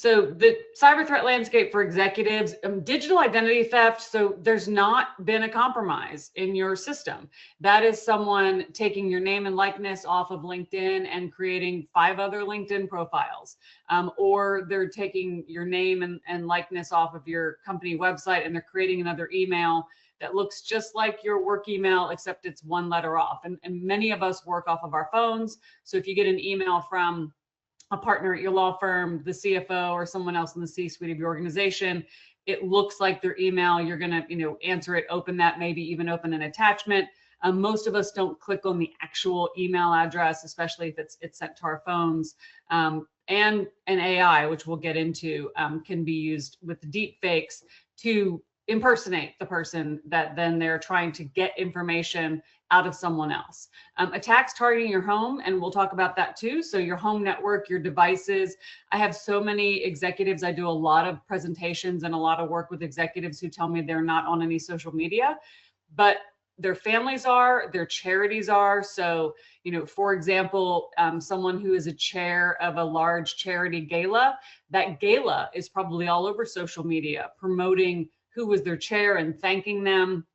So the cyber threat landscape for executives, digital identity theft. So there's not been a compromise in your system. That is someone taking your name and likeness off of LinkedIn and creating 5 other LinkedIn profiles. Or they're taking your name and likeness off of your company website and they're creating another email that looks just like your work email, except it's 1 letter off. And many of us work off of our phones. So if you get an email from a partner at your law firm, the CFO, or someone else in the C-suite of your organization, it looks like their email. You're going to, answer it, open that, maybe even open an attachment. Most of us don't click on the actual email address, especially if it's sent to our phones. And an AI, which we'll get into, can be used with deep fakes to impersonate the person that then they're trying to get information out of someone else. Attacks targeting your home, and we'll talk about that too. So your home network, your devices. I have so many executives. I do a lot of presentations and a lot of work with executives who tell me they're not on any social media, but their families are, their charities are. So, for example, someone who is a chair of a large charity gala, that gala is probably all over social media promoting who was their chair and thanking them,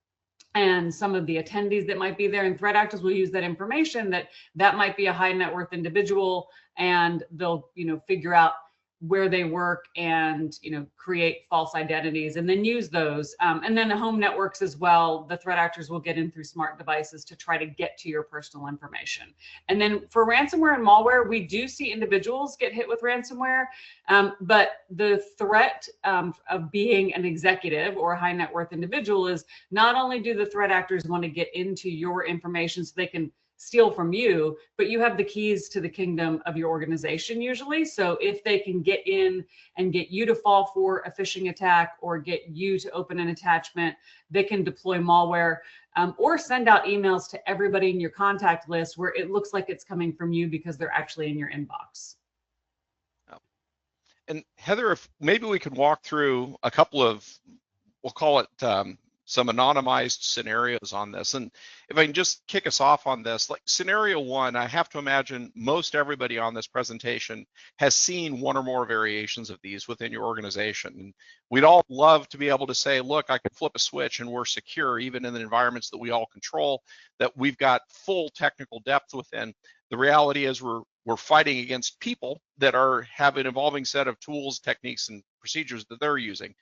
and some of the attendees that might be there. And threat actors will use that information that might be a high net worth individual, and they'll figure out where they work and create false identities and then use those. And then the home networks as well, the threat actors will get in through smart devices to try to get to your personal information. And then for ransomware and malware, we do see individuals get hit with ransomware, but the threat of being an executive or a high net worth individual is not only do the threat actors want to get into your information so they can steal from you, but you have the keys to the kingdom of your organization usually. So if they can get in and get you to fall for a phishing attack or get you to open an attachment, they can deploy malware, or send out emails to everybody in your contact list where it looks like it's coming from you because they're actually in your inbox. And Heather, if maybe we could walk through a couple of, we'll call it some anonymized scenarios on this. And if I can just kick us off on this, like scenario 1, I have to imagine most everybody on this presentation has seen 1 or more variations of these within your organization. And we'd all love to be able to say, look, I can flip a switch and we're secure, even in the environments that we all control, that we've got full technical depth within. The reality is we're fighting against people that have an evolving set of tools, techniques, and procedures that they're using.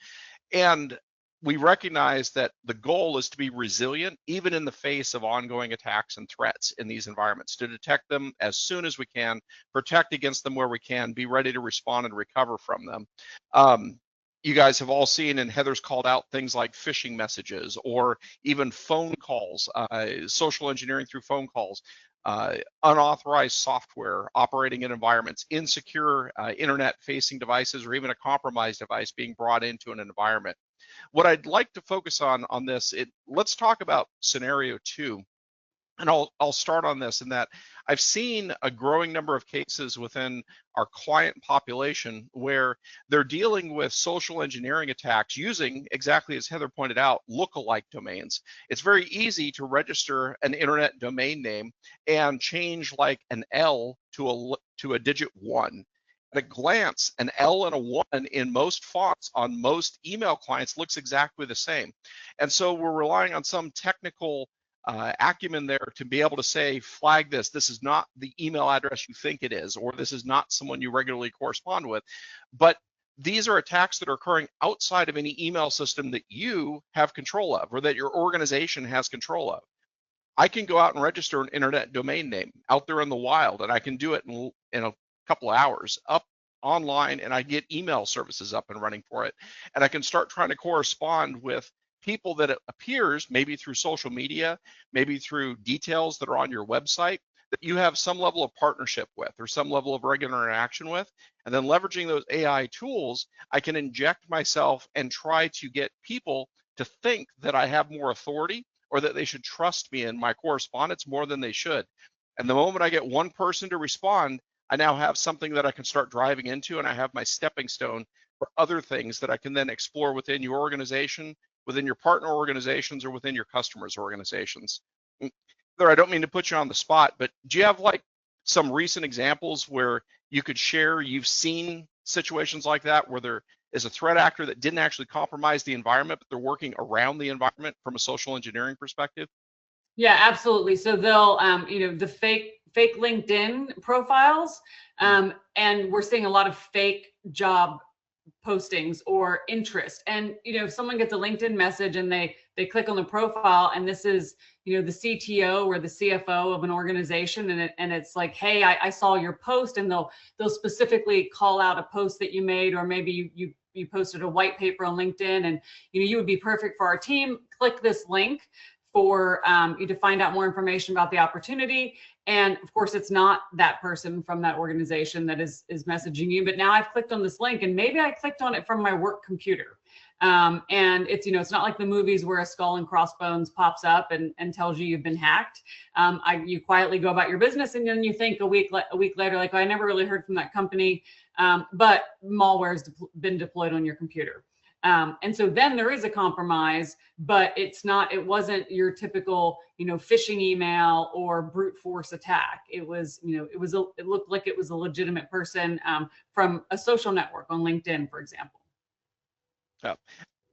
And we recognize that the goal is to be resilient, even in the face of ongoing attacks and threats in these environments, to detect them as soon as we can, protect against them where we can, be ready to respond and recover from them. You guys have all seen, and Heather's called out, things like phishing messages or even phone calls, social engineering through phone calls, unauthorized software operating in environments, insecure internet-facing devices, or even a compromised device being brought into an environment. What I'd like to focus on this, let's talk about scenario 2. And I'll start on this in that I've seen a growing number of cases within our client population where they're dealing with social engineering attacks using, exactly as Heather pointed out, lookalike domains. It's very easy to register an internet domain name and change like an L to a digit 1. At a glance, an L and a 1 in most fonts on most email clients looks exactly the same. And so we're relying on some technical acumen there to be able to say, flag this. This is not the email address you think it is, or this is not someone you regularly correspond with. But these are attacks that are occurring outside of any email system that you have control of or that your organization has control of. I can go out and register an internet domain name out there in the wild, and I can do it in a couple of hours up online, and I get email services up and running for it. And I can start trying to correspond with people that it appears, maybe through social media, maybe through details that are on your website, that you have some level of partnership with or some level of regular interaction with. And then leveraging those AI tools, I can inject myself and try to get people to think that I have more authority or that they should trust me in my correspondence more than they should. And the moment I get one person to respond, I now have something that I can start driving into, and I have my stepping stone for other things that I can then explore within your organization, within your partner organizations, or within your customers' organizations. There, I don't mean to put you on the spot, but do you have like some recent examples where you could share you've seen situations like that where there is a threat actor that didn't actually compromise the environment, but they're working around the environment from a social engineering perspective? Yeah, absolutely. So they'll, the fake LinkedIn profiles, and we're seeing a lot of fake job postings or interest. And if someone gets a LinkedIn message and they click on the profile, and this is the CTO or the CFO of an organization, and it's like, hey, I saw your post, and they'll specifically call out a post that you made, or maybe you posted a white paper on LinkedIn, and you would be perfect for our team. Click this link for you to find out more information about the opportunity. And of course, it's not that person from that organization that is messaging you, but now I've clicked on this link, and maybe I clicked on it from my work computer. And it's, it's not like the movies where a skull and crossbones pops up and tells you you've been hacked. You quietly go about your business, and then you think a week later, like, oh, I never really heard from that company, but malware has been deployed on your computer. And so then there is a compromise, but it wasn't your typical, phishing email or brute force attack. It was, it looked like it was a legitimate person from a social network on LinkedIn, for example. Yeah.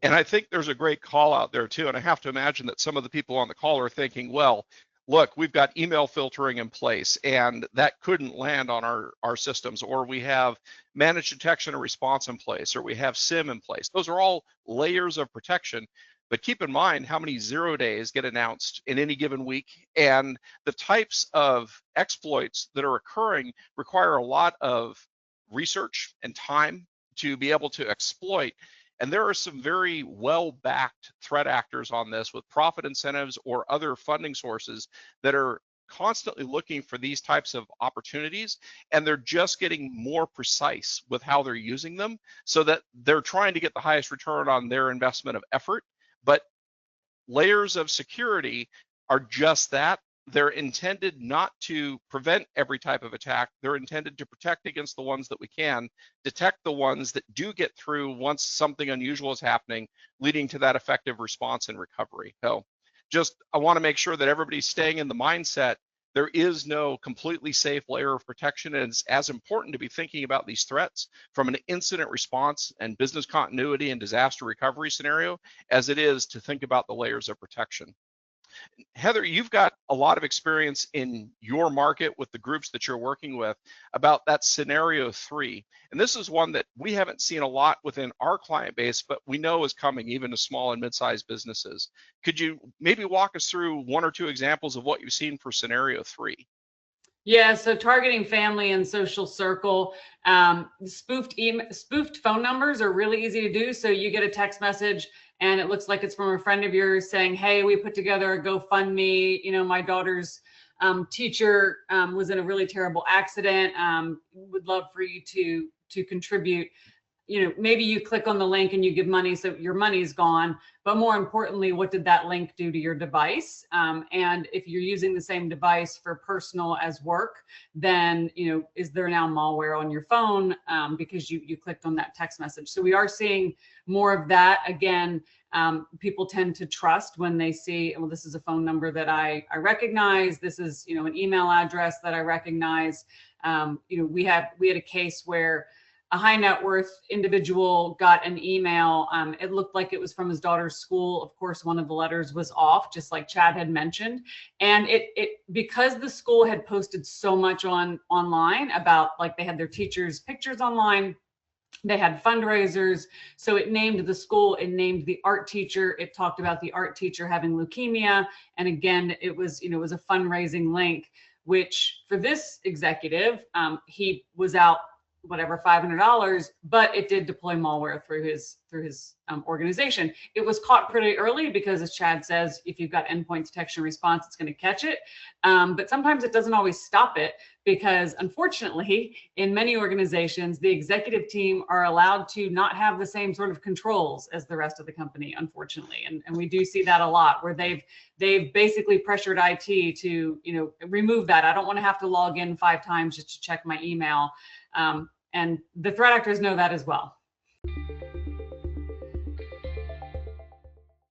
And I think there's a great call out there too. And I have to imagine that some of the people on the call are thinking, well, look, we've got email filtering in place, and that couldn't land on our systems, or we have managed detection and response in place, or we have SIM in place. Those are all layers of protection. But keep in mind how many 0 days get announced in any given week, and the types of exploits that are occurring require a lot of research and time to be able to exploit. And there are some very well-backed threat actors on this with profit incentives or other funding sources that are constantly looking for these types of opportunities, and they're just getting more precise with how they're using them so that they're trying to get the highest return on their investment of effort. But layers of security are just that. They're intended not to prevent every type of attack. They're intended to protect against the ones that we can, detect the ones that do get through once something unusual is happening, leading to that effective response and recovery. So I want to make sure that everybody's staying in the mindset. There is no completely safe layer of protection, and it's as important to be thinking about these threats from an incident response and business continuity and disaster recovery scenario as it is to think about the layers of protection. Heather, you've got a lot of experience in your market with the groups that you're working with about that scenario 3. And this is one that we haven't seen a lot within our client base, but we know is coming even to small and mid-sized businesses. Could you maybe walk us through 1 or 2 examples of what you've seen for scenario 3? Yeah, so targeting family and social circle. Spoofed phone numbers are really easy to do. So you get a text message and it looks like it's from a friend of yours saying, hey, we put together a GoFundMe. My daughter's teacher was in a really terrible accident. Would love for you to contribute. Maybe you click on the link and you give money, so your money's gone. But more importantly, what did that link do to your device? And if you're using the same device for personal as work, then is there now malware on your phone because you clicked on that text message? So we are seeing more of that. Again, people tend to trust when they see, well, this is a phone number that I recognize. This is an email address that I recognize. We had a case where a high net worth individual got an email. It looked like it was from his daughter's school. Of course, one of the letters was off, just like Chad had mentioned. And because the school had posted so much online about, like, they had their teachers' pictures online, they had fundraisers. So it named the school, it named the art teacher. It talked about the art teacher having leukemia. And again, it was a fundraising link, which for this executive, he was out whatever, $500, but it did deploy malware through his organization. It was caught pretty early because, as Chad says, if you've got endpoint detection response, it's going to catch it. But sometimes it doesn't always stop it because, unfortunately, in many organizations, the executive team are allowed to not have the same sort of controls as the rest of the company, unfortunately. And we do see that a lot, where they've basically pressured IT to remove that. I don't want to have to log in 5 times just to check my email. And the threat actors know that as well.